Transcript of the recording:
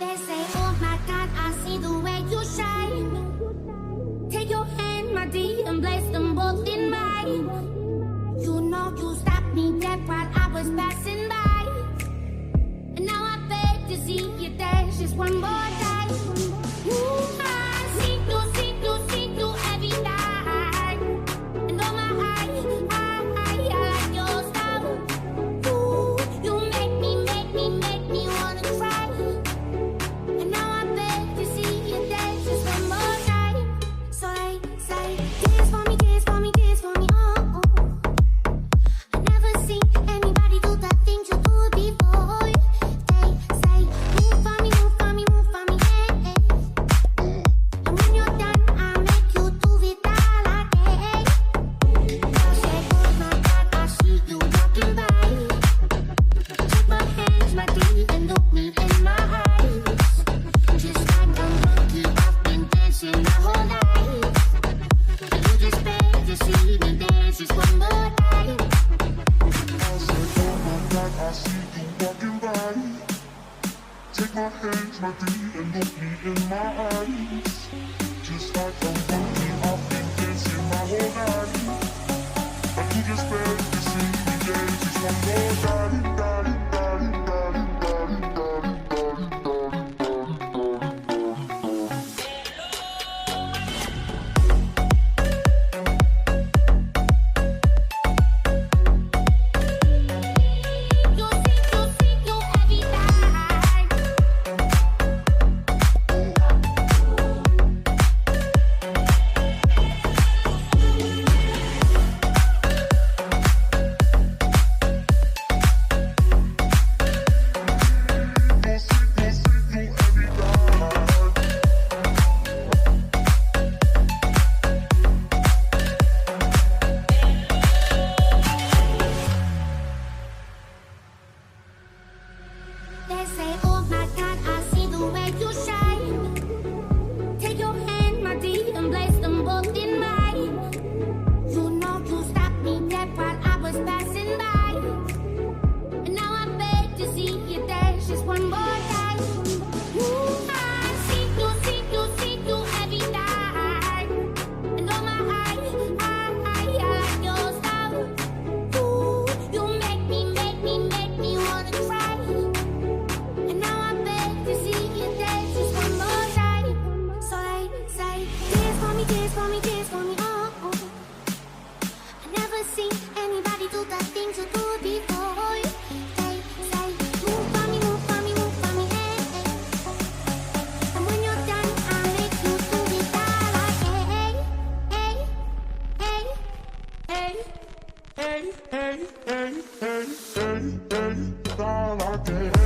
They say, oh my God, I see the way you shine. Take your hand, my dear, and place them both in mine. You know you stopped me dead while I was passing by. And now I beg to see you dance just one more time. Ooh, I see through every night. And oh my, I like your style. Ooh, you make me wanna cry. And now I beg to see you dance just one more time. So they say, dance for me, oh, oh. I never seen anybody do the things you do before. They say, move for me, yeah, yeah. And when you're done, I'll make you do it all again. They'll say, oh my God, I see you walking by. Take my hands, my dear, and look me in my eyes. Just like a monkey, I've been dancing my whole life. And you just beg to see me dance just one more time. I said, oh my God, I see you walking by. Take my hands, my dear, and look me in my eyes. Just like a monkey, I've been dancing my whole life. And you just beg to see me dance just one more time. You see you every night. They say, oh my God, I see the way you shine. Take your hand, my dear, and place them both in mine. You know you stopped me dead while I was passing by. And now I beg to see you dance just one more time. Ooh, I see through every night. And oh my, I like your style. Ooh, you make me wanna cry. And now I beg to see you dance just one more time. So they say, dance for me, oh, oh. I never seen anybody do the things you do before. They say, move for me, yeah, yeah. And when you're done, I'll make you do it all again. Hey, hey, hey. Hey, all again.